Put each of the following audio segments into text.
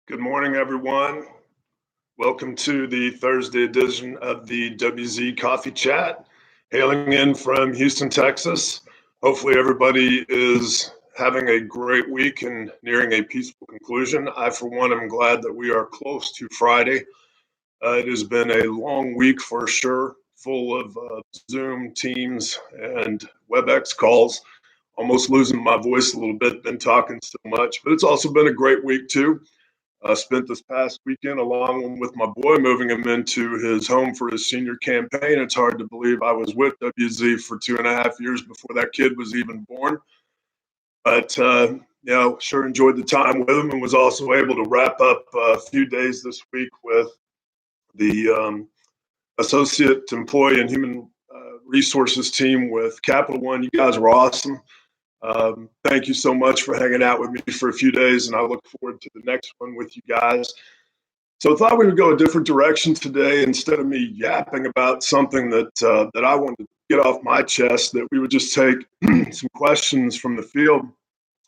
Good morning, everyone. Welcome to the Thursday edition of the WZ Coffee Chat, hailing in from Houston, Texas. Hopefully, everybody is having a great week and nearing a peaceful conclusion. I, for one, am glad that we are close to Friday. It has been a long week for sure, full of Zoom, Teams, and WebEx calls. Almost losing my voice a little bit, been talking so much, but it's also been a great week too. Spent this past weekend along with my boy, moving him into his home for his senior campaign. It's hard to believe I was with WZ for 2.5 years before that kid was even born. But, sure enjoyed the time with him and was also able to wrap up a few days this week with the associate employee and human resources team with Capital One. You guys were awesome. Thank you so much for hanging out with me for a few days, and I look forward to the next one with you guys. So I thought we would go a different direction today. Instead of me yapping about something that I wanted to get off my chest, that we would just take some questions from the field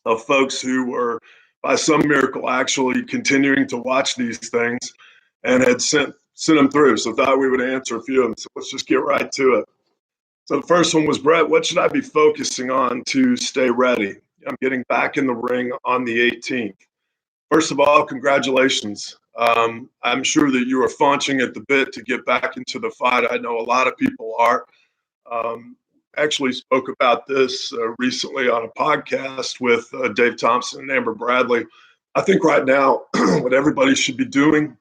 of folks who were, by some miracle, actually continuing to watch these things and had sent them through. So I thought we would answer a few of them. So let's just get right to it. So the first one was, Brett, what should I be focusing on to stay ready? I'm getting back in the ring on the 18th. First of all, congratulations. I'm sure that you are faunching at the bit to get back into the fight. I know a lot of people are. Actually spoke about this recently on a podcast with Dave Thompson and Amber Bradley. I think right now what everybody should be doing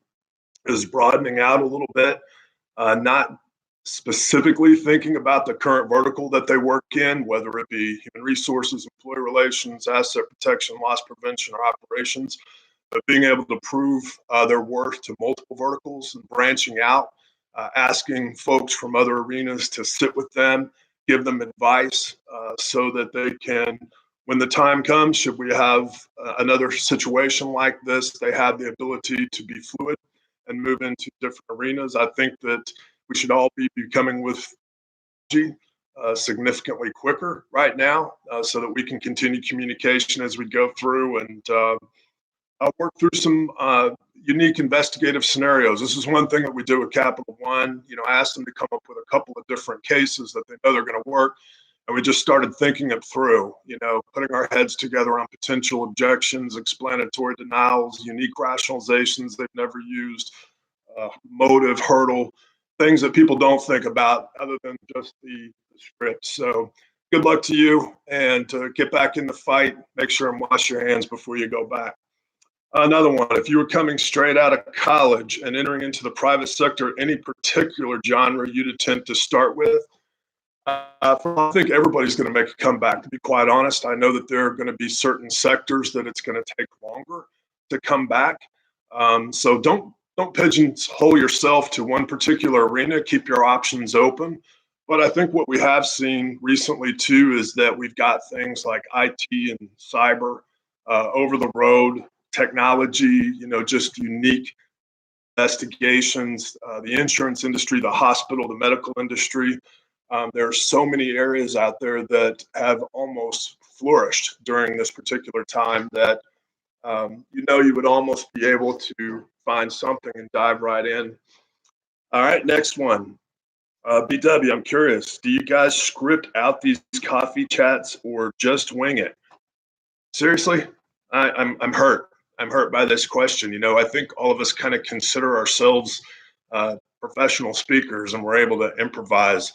is broadening out a little bit, not specifically thinking about the current vertical that they work in, whether it be human resources, employee relations, asset protection, loss prevention, or operations, but being able to prove their worth to multiple verticals and branching out, asking folks from other arenas to sit with them, give them advice so that they can, when the time comes, should we have another situation like this, they have the ability to be fluid and move into different arenas. I think that we should all be becoming with significantly quicker right now so that we can continue communication as we go through and work through some unique investigative scenarios. This is one thing that we do at Capital One. I asked them to come up with a couple of different cases that they know they're going to work. And we just started thinking it through, putting our heads together on potential objections, explanatory denials, unique rationalizations they've never used, motive, hurdle, things that people don't think about other than just the script. So good luck to you, and get back in the fight. Make sure and wash your hands before you go back. Another one, if you were coming straight out of college and entering into the private sector, any particular genre you'd attempt to start with? I think everybody's going to make a comeback, to be quite honest. I know that there are going to be certain sectors that it's going to take longer to come back. So don't pigeonhole yourself to one particular arena. Keep your options open. But I think what we have seen recently, too, is that we've got things like IT and cyber, over the road, technology, just unique investigations, the insurance industry, the hospital, the medical industry. There are so many areas out there that have almost flourished during this particular time that you would almost be able to find something and dive right in. All right, next one. BW, I'm curious, do you guys script out these coffee chats or just wing it? Seriously, I'm hurt. I'm hurt by this question. I think all of us kind of consider ourselves professional speakers, and we're able to improvise.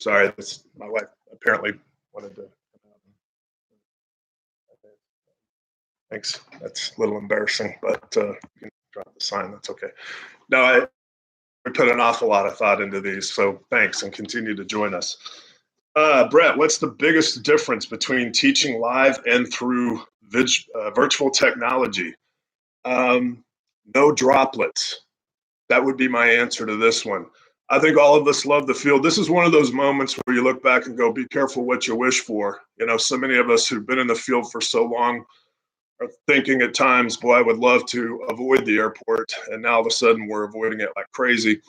Sorry, my wife apparently wanted to. Thanks. That's a little embarrassing, but you can drop the sign. That's okay. No, we put an awful lot of thought into these, so thanks, and continue to join us. Brett, what's the biggest difference between teaching live and through virtual technology? No droplets. That would be my answer to this one. I think all of us love the field. This is one of those moments where you look back and go, be careful what you wish for. So many of us who've been in the field for so long are thinking at times, boy, I would love to avoid the airport. And now all of a sudden we're avoiding it like crazy.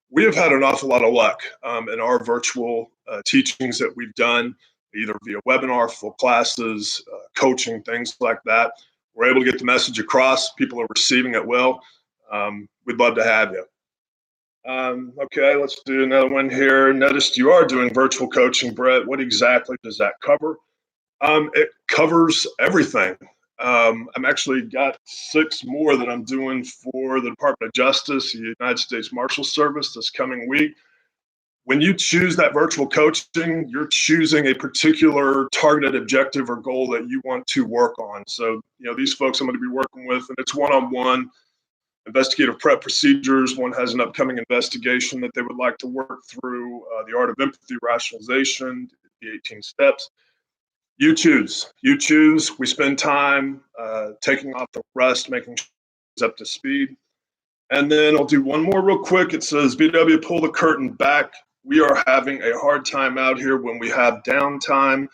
We have had an awful lot of luck in our virtual teachings that we've done. either via webinar, full classes, coaching, things like that. We're able to get the message across. People are receiving it well. We'd love to have you. Okay, let's do another one here. Noticed you are doing virtual coaching, Brett. What exactly does that cover? It covers everything. I'm actually got 6 more that I'm doing for the Department of Justice, the United States Marshal Service this coming week. When you choose that virtual coaching, you're choosing a particular targeted objective or goal that you want to work on. So, these folks I'm going to be working with, and it's one-on-one investigative prep procedures. One has an upcoming investigation that they would like to work through, the art of empathy rationalization, the 18 steps. You choose. You choose. We spend time taking off the rust, making sure it's up to speed. And then I'll do one more real quick. It says, BW, pull the curtain back. We are having a hard time out here when we have downtime.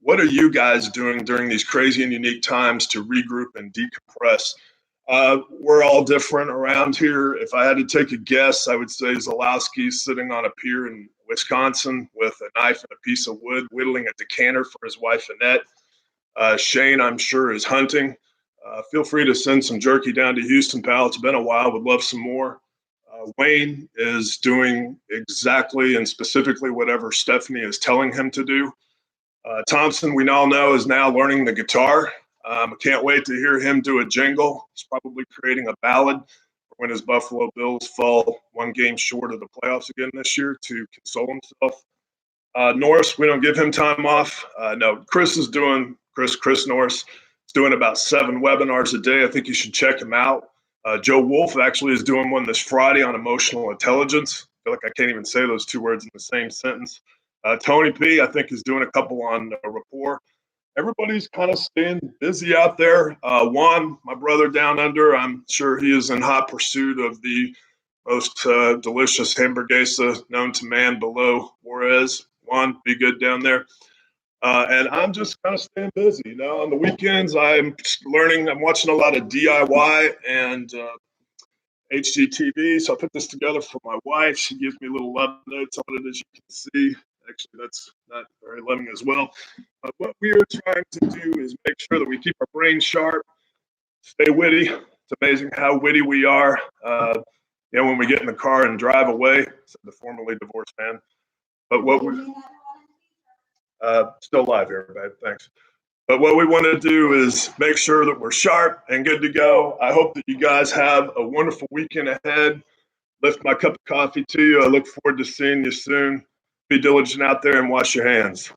What are you guys doing during these crazy and unique times to regroup and decompress? We're all different around here. If I had to take a guess, I would say Zalowski's sitting on a pier in Wisconsin with a knife and a piece of wood, whittling a decanter for his wife, Annette. Shane, I'm sure, is hunting. Feel free to send some jerky down to Houston, pal. It's been a while. Would love some more. Wayne is doing exactly and specifically whatever Stephanie is telling him to do. Thompson, we all know, is now learning the guitar. I can't wait to hear him do a jingle. He's probably creating a ballad for when his Buffalo Bills fall 1 game short of the playoffs again this year to console himself. Norris, we don't give him time off. No, Chris Norris is doing about 7 webinars a day. I think you should check him out. Joe Wolf actually is doing one this Friday on emotional intelligence. I feel like I can't even say those 2 words in the same sentence. Tony P, I think, is doing a couple on rapport. Everybody's kind of staying busy out there. Juan, my brother down under, I'm sure he is in hot pursuit of the most delicious hamburguesa known to man below Juarez. Juan, be good down there. And I'm just kind of staying busy. On the weekends, I'm watching a lot of DIY and HGTV. So I put this together for my wife. She gives me little love notes on it, as you can see. Actually, that's not very loving as well. But what we are trying to do is make sure that we keep our brains sharp, stay witty. It's amazing how witty we are. When we get in the car and drive away, said the formerly divorced man. But what we still live here, babe. Thanks. But what we want to do is make sure that we're sharp and good to go. I hope that you guys have a wonderful weekend ahead. Lift my cup of coffee to you. I look forward to seeing you soon. Be diligent out there and wash your hands.